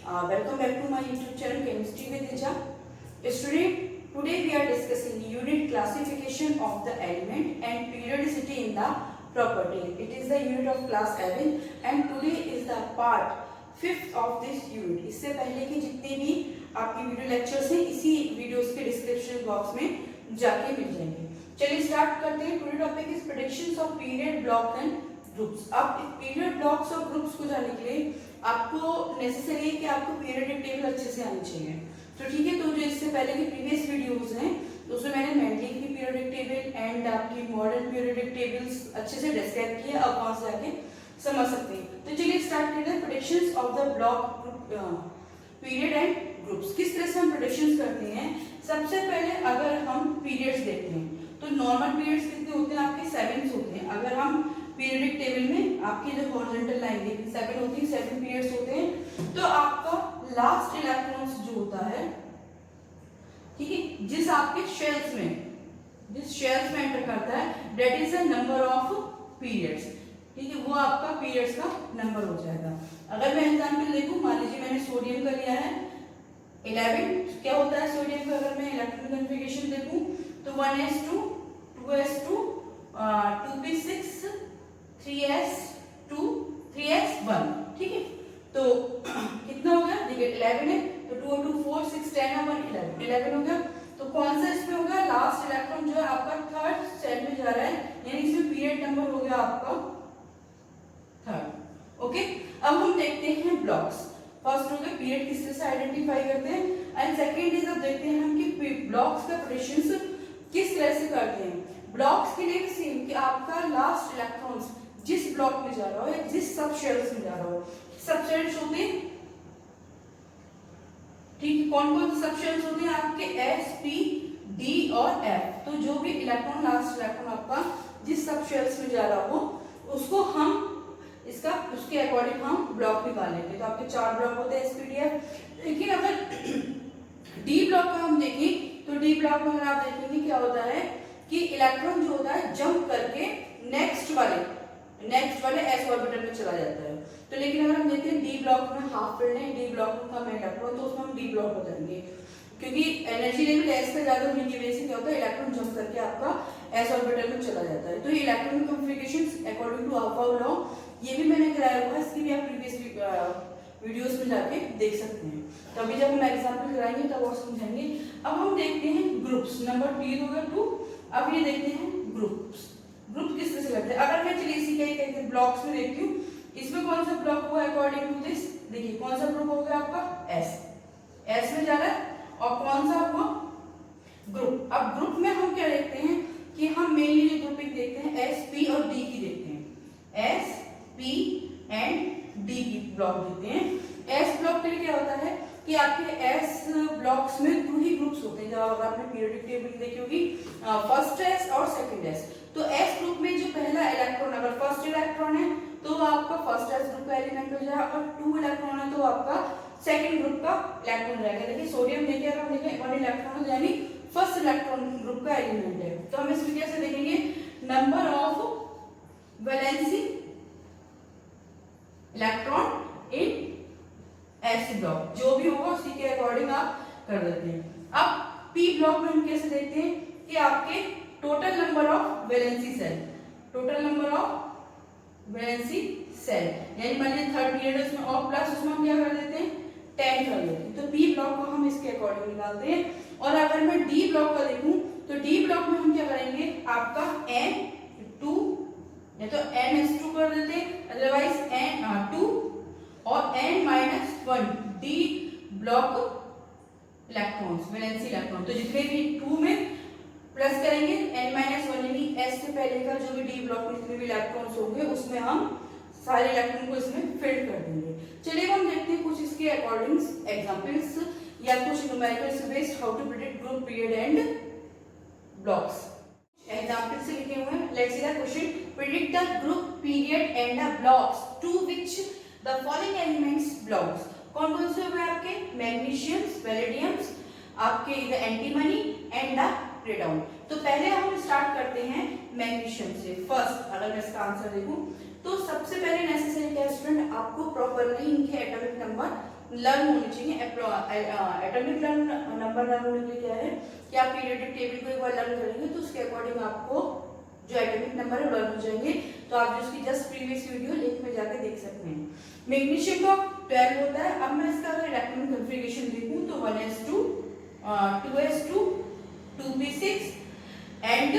Welcome back to my YouTube channel Chemistry with Ija. Student, today we are discussing unit classification of the element and periodicity in the property. It is the unit of class 7 and today is the part 5th of this unit. इससे पहले के जितने भी आपके video lectures हैं इसी videos के description box में जाके मिल जाएंगे. चलिए स्टार्ट करते हैं. Today topic is predictions of period block and groups. अब पीरियड ब्लॉक्स और ग्रुप्स को जानने के लिए आपको नेसेसरी है कि आपको पीरियडिक टेबल अच्छे से आनी चाहिए. तो ठीक है, तो जो इससे पहले की प्रीवियस वीडियोस हैं तो उसमें मैंने मेंडलिक की पीरियडिक टेबल एंड आपकी मॉडर्न पीरियडिक टेबल्स अच्छे से डिस्क्राइब किया. अब वहां से आके समझ सकते हैं. तो चलिए स्टार्ट करते हैं. Predictions of the block period and groups. किस तरह से हम प्रेडिक्शंस करते हैं. सबसे पहले अगर हम पीरियड्स देखते हैं तो नॉर्मल पीरियड्स कितने होते हैं आपके 7 होते हैं. अगर हम पीरियडिक टेबल में आपकी जो हॉरिजॉन्टल लाइन देखिए 7 होती है, 7 पीरियड्स होते हैं. तो आपका लास्ट इलेक्ट्रॉन्स जो होता है, ठीक है, जिस आपके शेल्स में एंटर करता है that is the number of periods. ठीक है, वो आपका पीरियड्स का नंबर हो जाएगा. अगर मैं एग्जांपल देखूं, मान लीजिए मैंने सोडियम का लिया है 11. क्या होता है सोडियम का अगर मैं इलेक्ट्रॉन कॉन्फ़िगरेशन देखूं तो 1s2 2s2 2p6 3s2 3s1. ठीक है, तो कितना हो गया देखिए 11 है तो 2 2 4 6 10 और 1 11 हो गया. तो कौन सा इसमें होगा लास्ट इलेक्ट्रॉन जो है आपका थर्ड सेल में जा रहा है, यानी इसमें पीरियड नंबर हो गया आपका थर्ड. ओके, अब हम देखते हैं ब्लॉक्स. फर्स्ट हो गया पीरियड किस तरह से आइडेंटिफाई करते हैं एंड सेकंड इज अब देखते हैं हम कि ब्लॉक्स का प्रेडिक्शंस किस तरह से करते हैं. ब्लॉक्स के लिए सेम कि आपका लास्ट इलेक्ट्रॉन्स जिस ब्लॉक में जा रहा हो या जिस सब शेल्स में जा रहा हो. सब शेल्स होते हैं, ठीक है, कौन कौन से सब शेल्स होते हैं आपके S, P, D और F. तो जो भी इलेक्ट्रॉन लास्ट इलेक्ट्रॉन आपका जिस सब शेल्स में जा रहा हो उसको हम उसके अकॉर्डिंग हम ब्लॉक निकाल लेंगे. तो आपके 4 ब्लॉक होते हैं SPDF. देखिए अगर D ब्लॉक का हम देखें तो D ब्लॉक में अगर आप देखेंगे क्या होता है कि इलेक्ट्रॉन जो होता है जंप करके नेक्स्ट वाले s ऑर्बिटल में चला जाता है. तो लेकिन अगर हम देखते हैं डी ब्लॉक में हाफ फील्ड है, डी ब्लॉक में कम इलेक्ट्रॉन, तो उसमें हम डी ब्लॉक हो जाएंगे क्योंकि एनर्जी लेवल s का ज्यादा होने की वजह से क्या होता है इलेक्ट्रॉन जंप करके आपका s ऑर्बिटल में चला जाता है. तो ये electron configurations according to alpha law ये भी मैंने कराया हुआ है, इसकी भी आप प्रीवियस वीडियोस में जाके देख सकते हैं. तो अभी जब हम एग्जांपल कराएंगे तब और समझेंगे. अब हम देखते हैं ग्रुप्स. नंबर 3 हो गया 2. अब ये देखते हैं ग्रुप्स. ग्रुप किस तरह से लगते हैं. अगर मैं चलिए इसी के ब्लॉक्स में देखती हूँ, इसमें कौन सा ब्लॉक हुआ अकॉर्डिंग टू दिस. देखिए कौन सा ग्रुप हो गया आपका S में जा रहा है और कौन सा हुआ ग्रुप. अब ग्रुप में हम क्या देखते हैं कि हम मेनली जो ग्रुपिंग देखते हैं S, P और D की देखते हैं. S, P एंड D की ब्लॉक देखते हैं. S ब्लॉक के लिए क्या होता है कि आपके S ब्लॉक्स में 2 ही ग्रुप्स होते हैं. जब आपने पीरियोडिक टेबल देखी होगी फर्स्ट S और सेकंड S. तो S ग्रुप में जो पहला इलेक्ट्रॉन अगर फर्स्ट इलेक्ट्रॉन है तो आपका फर्स्ट S ग्रुप का एलिमेंट हो जाएगा. अगर 2 इलेक्ट्रॉन है तो आपका सेकंड ग्रुप का इलेक्ट्रॉन रहेगा. देखिए सोडियम देखिए अगर हम देखें 1 इलेक्ट्रॉन यानी फर्स्ट इलेक्ट्रॉन ग्रुप का एलिमेंट है. तो हम इसमें कैसे देखेंगे number of valency electron in S block जो भी होगा उसी के अकॉर्डिंग आप कर देते हैं. अब P ब्लॉक में हम कैसे देखते हैं कि आपके total number of valency shell यानी मान लीजिए थर्ड पीरियड उसमें और प्लस उसमें हम क्या कर देते हैं 10 कर देते हैं. तो P ब्लॉक को हम इसके अकॉर्डिंग निकालते हैं. और अगर मैं D ब्लॉक का देखूं तो D ब्लॉक में हम क्या करेंगे आपका N2 या तो NS2 कर देते हैं, अदरवाइज N2 और N-1 D block electrons valency electron. तो जितने भी 2 में प्लस करेंगे N-1 यानी S से पहले का जो भी D ब्लॉक में जितने भी इलेक्ट्रॉन्स होंगे उसमें हम सारे इलेक्ट्रॉन को इसमें फिल कर देंगे. चलिए हम देखते हैं कुछ इसके अकॉर्डिंग एग्जांपल्स या कुछ numericals based how to predict group period and blocks. Example से लिखे हुए हैं. Let's see the question. Predict the group period and the blocks to which the following elements belongs. कौन कौन से हुए आपके मैग्नीशियम्स, पैलेडियम्स, आपके the antimony and the radon. तो पहले हम स्टार्ट करते हैं मैग्नीशियम से. फर्स्ट अगर मैं इसका आंसर देखूं तो सबसे पहले नेसेसरी क्या स्टूडेंट आपको प्रॉपर्ली इनके एटॉमिक नंबर नंबर लर्न होने चाहिए। एटॉमिक नंबर लर्न होने के लिए क्या है कि आप पीरियोडिक टेबल को एक बार लर्न करेंगे तो उसके अकॉर्डिंग आपको जो एटॉमिक नंबर है लर्न हो जाएंगे। तो आप जो उसकी जस्ट प्रीवियस वीडियो लिंक में जाके देख सकते हैं। मैग्नीशियम का 12 होता है। अब मैं इसका अगर इलेक्ट्रॉनिक कॉन्फ़िगरेशन देखूं तो 1s2 2s2 2p6 and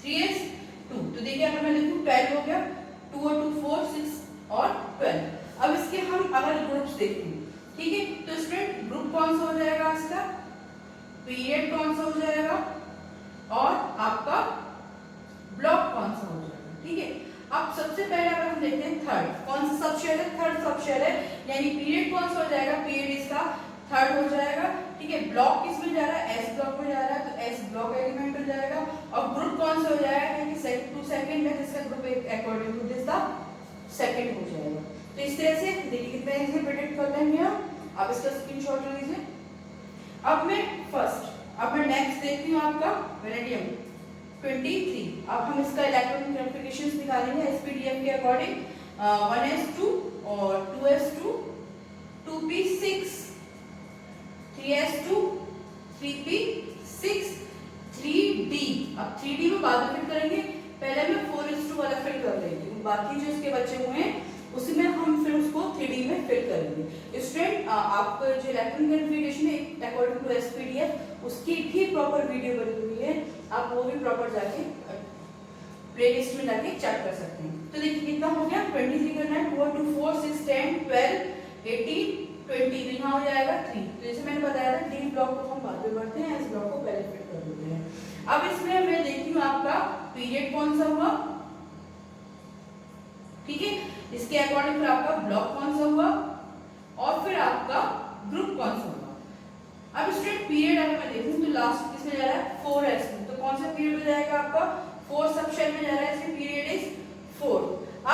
3s2। तो देखिए अगर मैं देखूं 12 हो गया, 2 और 2 4 6 और 12। अब इसके हम अगर ग्रुप्स देखें, ठीक है, तो स्टूडेंट ग्रुप कौन सा हो जाएगा इसका, पीरियड कौन सा हो जाएगा और आपका ब्लॉक कौन सा हो जाएगा, ठीक है। अब सबसे पहले अगर हम देखते हैं थर्ड, कौन सा सबशेल है, थर्ड सबशेल है, यानी पीरियड कौन सा हो जाएगा, पीरियड इसका थर्ड हो जाएगा, ठीक है। ब्लॉक किस में जा रहा है, एस ब्लॉक में जा रहा है, तो एस ब्लॉक एलिमेंट हो जाएगा। और ग्रुप कौन सा हो जाएगा, क्योंकि सेकंड है जिसका group according to this the second हो जाएगा। तो इस तरह से देखिए कितने इजी प्रेडिक्ट कर लेंगे आप इसका स्क्रीनशॉट ले लीजिए। अब मैं नेक्स्ट देखती हूँ आपका वेनेडियम 23। अब हम इसका इलेक्ट्रॉनिक कॉन्फ़िगरेशंस निकालेंगे एसपीडीएफ के अकॉर्डिंग। 1s2 और 2s2 2p6 3s2 3p6 3d। अब 3d में बाद में फिल करेंगे, पहले मैं 4s2 वाला फिल कर लेती हूँ, बाकी जो इसके बचे हुए हैं उसमें हम फिर उसको 3d में फिल करेंगे। स्टूडेंट आपको जो इलेक्ट्रॉनिक कॉन्फ़िगरेशन है अकॉर्डिंग टू एसपीडीएफ उसकी भी प्रॉपर वीडियो बनी हुई है, आप वो भी प्रॉपर जाके प्लेलिस्ट में जाके चेक कर सकते हैं। तो देखिए कितना हो गया, 23 करना है, 2 2 4 6 10 12 18 20, यहाँ हो जाएगा 3। तो जैसे मैंने बताया था डी ब्लॉक को हम बाद में बढ़ते हैं, एस ब्लॉक को पहले फिट कर देते हैं। अब इसमें मैं देखती हूँ आपका पीरियड कौन सा हुआ, ठीक है, इसके अकॉर्डिंग फिर आपका ब्लॉक कौन सा हुआ और फिर आपका ग्रुप कौन सा हुआ। अब स्टूडेंट पीरियड अगर मैं देखूं तो लास्ट किसमें जा रहा है, 4s में, तो कौन सा पीरियड हो जाएगा आपका 4 सबशेल में जा रहा है, इसलिए पीरियड इज 4।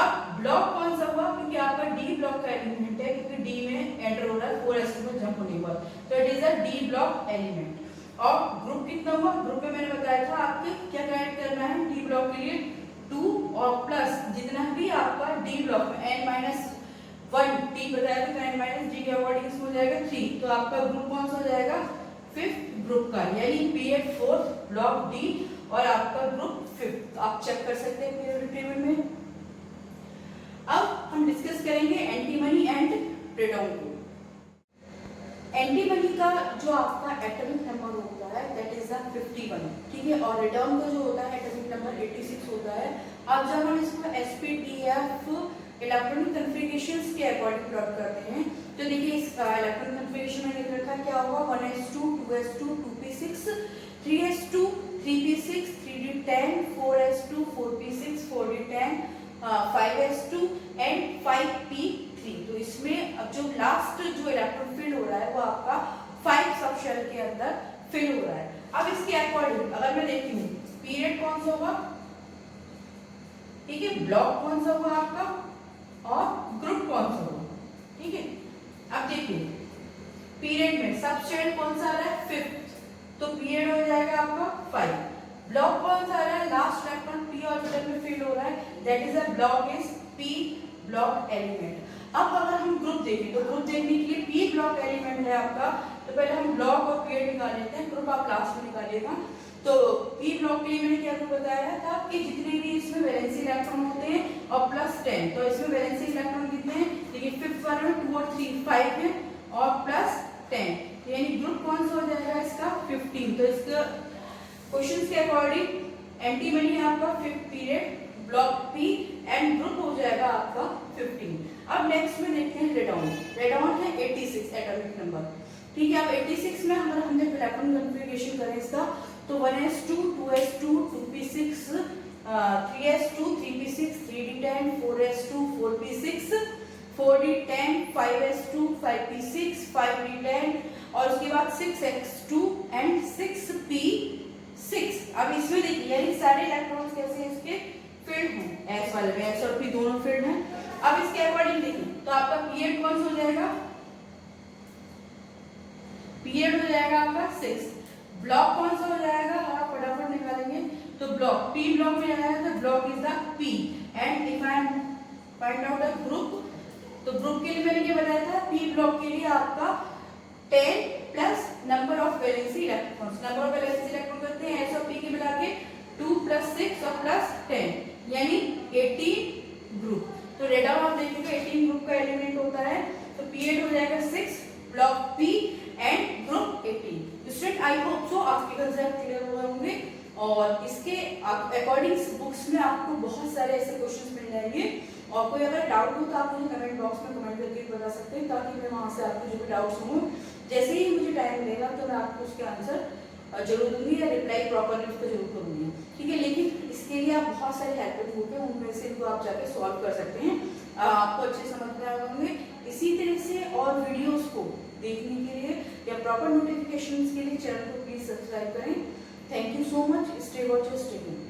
अब ब्लॉक कौन सा हुआ, क्योंकि आपका डी ब्लॉक का एलिमेंट है, क्योंकि डी में एंटर हो रहा है 4s में जंप होने के बाद, तो it is a D block element. और ग्रुप कितना हुआ, ग्रुप में मैंने बताया था आपके क्या कनेक्ट करना है डी ब्लॉक के लिए 2 और प्लस जितना भी आपका डी ब्लॉक में n-1 टी बताया तो n-d के अकॉर्डिंग इसमें हो जाएगा 3। तो आपका ग्रुप कौन सा हो जाएगा, फिफ्थ ग्रुप का, यानी पीरियड 4 ब्लॉक डी और आपका ग्रुप 5। तो आप चेक कर सकते हैं पीरियोडिक टेबल में। अब हम डिस्कस करेंगे एंटीमनी एंड रेडॉन को। एंटीमनी का जो आपका एटॉमिक नंबर होता है दैट इज द 51, ठीक है, और रेडॉन का जो होता है एटॉमिक नंबर 86 होता है। अब जब हम इसको एसपीडीएफ इलेक्ट्रॉनिक कॉन्फ़िगरेशंस के अकॉर्डिंग प्लॉट करते हैं तो देखिए इसका इलेक्ट्रॉनिक कॉन्फ़िगरेशन में लिख रखा क्या होगा, 1s2 2s2 2p6 3s2 3p6 3d10 4s2 4p6 4d10 5s2 and 5p3। तो इसमें अब जो लास्ट जो इलेक्ट्रॉन फिल हो रहा है वो आपका 5 सबशेल के अंदर फिल हो रहा है। अब इसके अकॉर्डिंग अगर मैं देखती हूँ पीरियड कौन सा होगा, ठीक है, ब्लॉक कौन सा होगा आपका और ग्रुप कौन सा होगा, ठीक है। अब देखिए पीरियड में सबशेल कौन सा आ रहा है 5th, तो पीरियड हो जाएगा आपका 5। ब्लॉक कौन सा आ रहा है, लास्ट इलेक्ट्रॉन p ऑर्बिटल में फिल हो रहा है, that is a block is p block element. अब अगर हम ग्रुप देखें तो ग्रुप देखने के लिए p ब्लॉक एलिमेंट है आपका, तो पहले हम ब्लॉक और पीरियड निकाल लेते हैं, ग्रुप आप लास्ट में निकालिएगा। तो p ब्लॉक के लिए मैंने क्या बताया था कि जितने भी इसमें वैलेंसी इलेक्ट्रॉन होते हैं और प्लस 10, तो इसमें वैलेंसी इलेक्ट्रॉन कितने हैं, देखिए 5th वाले में 2 और 3 5 है और प्लस 10, यानी ग्रुप कौन सा हो जाएगा इसका 15। तो इसका क्वेश्चंस के अकॉर्डिंग एंटीमनी है आपका 5th period, block p and group हो जाएगा आपका 15। अब नेक्स्ट में देखते हैं रेडॉन। रेडॉन है 86 एटॉमिक नंबर, ठीक है। अब 86 में अगर हम जब इलेक्ट्रॉन कॉन्फ़िगरेशन करें इसका तो 1s2 2s2 2p6 3s2 3p6 3d10 4s2 4p6 4d10 5s2 5p6 5d10 और उसके बाद 6x2 एंड 6p6। अब इसमें देखिए यानी सारे इलेक्ट्रॉन्स कैसे हैं इसके फील्ड हैं, s वाले में s और p दोनों फील्ड हैं। अब इसके अकॉर्डिंग देखिए तो आपका पीरियड कौन सा हो जाएगा, पीरियड हो जाएगा आपका 6। ब्लॉक कौन सा हो जाएगा, आप फटाफट निकालेंगे तो ब्लॉक p ब्लॉक में आया है, तो block is the p and if I am find out the group, तो ग्रुप के लिए मैंने क्या पी ब्लॉक के लिए आपका 10 plus number of valency electrons, number of valency electron करते हैं एस और पी के मिला के 2 + 6 और +10 यानी 18 ग्रुप। तो रेडा आप देखेंगे 18 ग्रुप का एलिमेंट होता है, तो P8 हो जाएगा 6 block P and group 18। Student I hope so आपके कंसेप्ट क्लियर हुए होंगे और इसके अकॉर्डिंग बुक्स में आपको बहुत सारे ऐसे क्वेश्चंस मिल जाएंगे और कोई अगर डाउट हो तो आप मुझे कमेंट बॉक्स में कमेंट करके बता सकते हैं ताकि मैं वहां से आपको जो भी डाउट्स हों जैसे ही मुझे टाइम मिलेगा तो मैं आपको उसके आंसर जरूर दूंगी या रिप्लाई प्रॉपरली उसको जरूर करूंगी, ठीक है। लेकिन इसके लिए आप बहुत सारे हेल्प बुक है उनमें से इनको आप जाके सॉल्व कर सकते हैं, आपको अच्छे समझ में आए होंगे। इसी तरह से और वीडियोस को देखने के लिए या प्रॉपर नोटिफिकेशंस के लिए चैनल को प्लीज सब्सक्राइब करें। Thank you so much, stay watch, stay tuned.